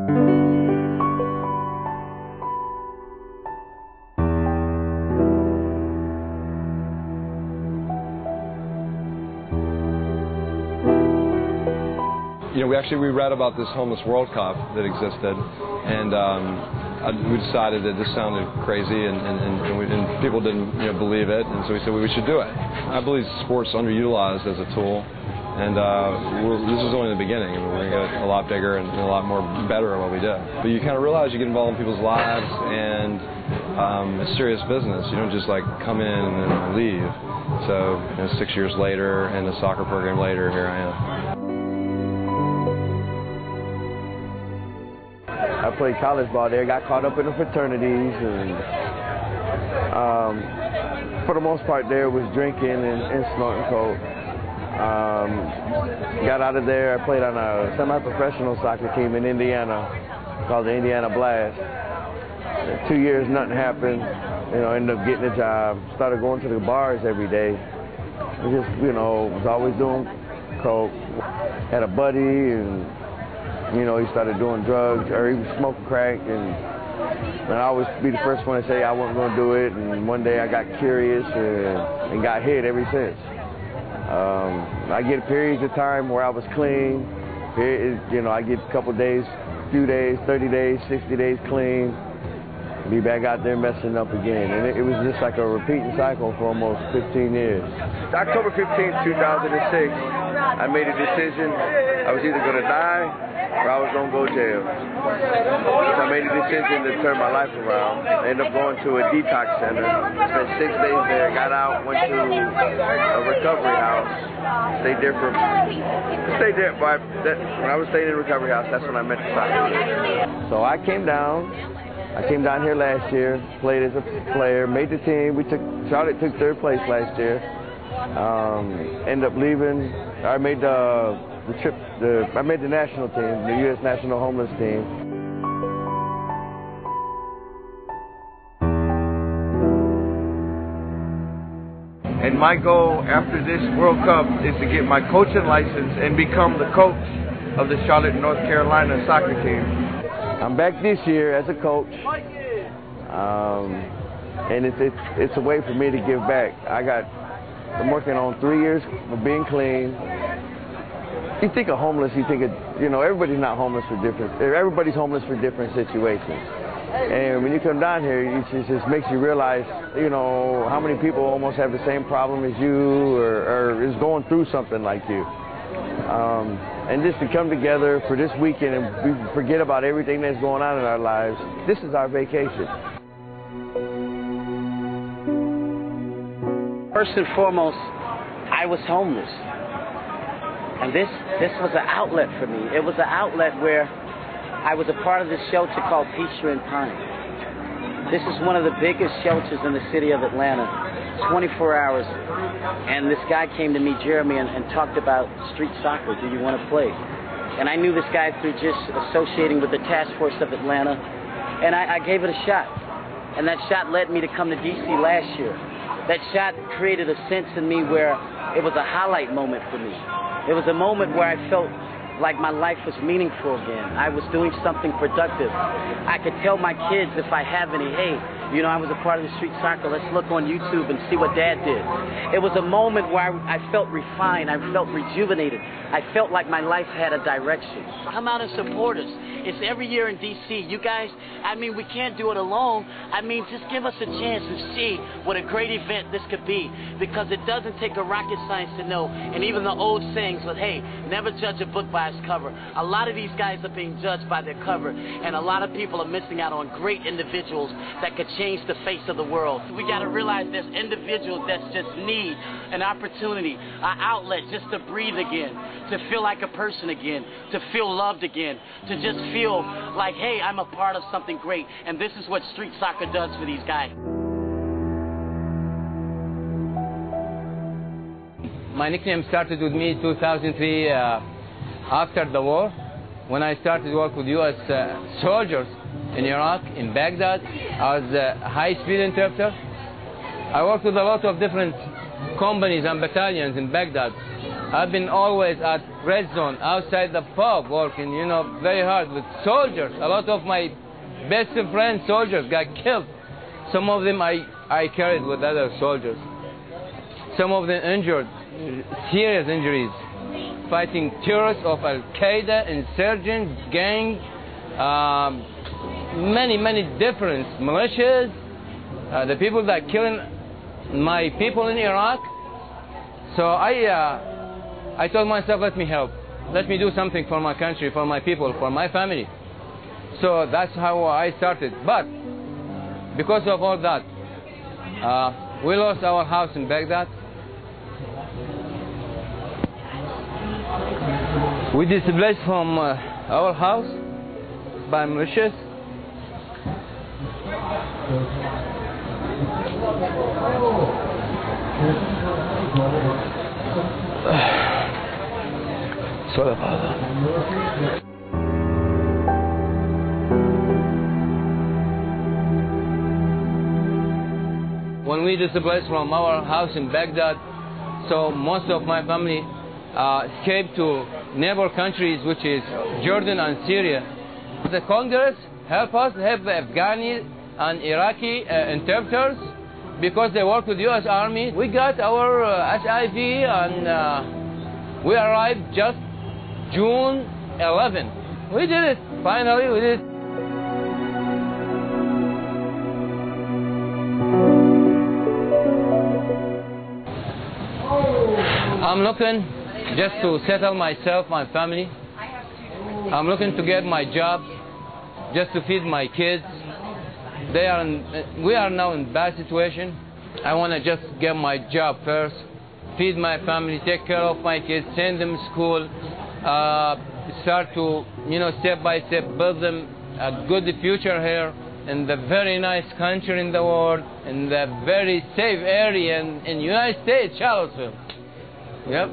You know, we read about this homeless World Cup that existed, and we decided that this sounded crazy, and people didn't believe it, and so we said we should do it. I believe sports underutilized as a tool, and this is only the beginning. I mean, we're going to get a lot bigger and a lot more better at what we do. But you kind of realize you get involved in people's lives, and it's serious business. You don't just like come in and then leave. So 6 years later, and a soccer program later, here I am. I played college ball there, got caught up in the fraternities, and for the most part there was drinking and snorting coke. Got out of there, I played on a semi-professional soccer team in Indiana called the Indiana Blast. 2 years, nothing happened. Ended up getting a job, started going to the bars every day. Just, was always doing coke. Had a buddy, and he started doing drugs, or he was smoking crack, and I always be the first one to say I wasn't going to do it, and one day I got curious and got hit ever since. I get periods of time where I was clean. I get a couple days, few days, 30 days, 60 days clean, be back out there messing up again, and it was just like a repeating cycle for almost 15 years. October 15th, 2006, I made a decision. I was either going to die or I was going to go to jail. So I made a decision to turn my life around. I ended up going to a detox center. Spent 6 days there, got out, went to a recovery house. Stayed there when I was staying in a recovery house, that's when I met the soccer. So I came down here last year, played as a player, made the team. Charlotte took 3rd place last year. Ended up leaving. I made I made the national team, the U.S. national homeless team. And my goal after this World Cup is to get my coaching license and become the coach of the Charlotte, North Carolina soccer team. I'm back this year as a coach, and it's a way for me to give back. I'm working on 3 years of being clean. You think of homeless, you think of, everybody's not homeless for everybody's homeless for different situations. And when you come down here, it just makes you realize, how many people almost have the same problem as you, or is going through something like you. And just to come together for this weekend and we forget about everything that's going on in our lives, this is our vacation. First and foremost, I was homeless. And this was an outlet for me. It was an outlet where I was a part of this shelter called Peachtree and Pine. This is one of the biggest shelters in the city of Atlanta, 24 hours. And this guy came to me, Jeremy, and talked about street soccer. Do you want to play? And I knew this guy through just associating with the task force of Atlanta. And I gave it a shot. And that shot led me to come to D.C. last year. That shot created a sense in me where it was a highlight moment for me. It was a moment where I felt like my life was meaningful again. I was doing something productive. I could tell my kids, if I have any, hey, I was a part of the street soccer. Let's look on YouTube and see what Dad did. It was a moment where I felt refined. I felt rejuvenated. I felt like my life had a direction. Come out and support us. It's every year in D.C. You guys, we can't do it alone. Just give us a chance and see what a great event this could be, because it doesn't take a rocket science to know, and even the old sayings of, hey, never judge a book by its cover. A lot of these guys are being judged by their cover, and a lot of people are missing out on great individuals that could change the face of the world. We got to realize there's individuals that just need an opportunity, an outlet just to breathe again, to feel like a person again, to feel loved again, to just feel like, hey, I'm a part of something great. And this is what street soccer does for these guys. My nickname started with me in 2003 after the war, when I started work with U.S. soldiers in Iraq, in Baghdad. I was a high-speed interpreter. I worked with a lot of different companies and battalions in Baghdad. I've been always at red zone, outside the pub, working, you know, very hard with soldiers. A lot of my best friends, soldiers, got killed. Some of them I carried with other soldiers. Some of them injured, serious injuries, fighting terrorists of Al-Qaeda, insurgents, gangs, many different militias, the people that killing my people in Iraq. So I told myself, let me help. Let me do something for my country, for my people, for my family. So that's how I started. But because of all that, we lost our house in Baghdad. We displaced from our house by militias. Sorry about that. When we displaced from our house in Baghdad, so most of my family escaped to neighbor countries, which is Jordan and Syria. The Congress helped us, help the Afghani and Iraqi interpreters, because they work with the U.S. Army. We got our HIV and we arrived just June 11. We did it, finally we did it. I'm looking just to settle myself, my family. I'm looking to get my job, just to feed my kids. We are now in a bad situation. I want to just get my job first, feed my family, take care of my kids, send them to school, start to, you know, step by step build them a good future here in the very nice country in the world, in the very safe area in the United States, Charlottesville. Yep.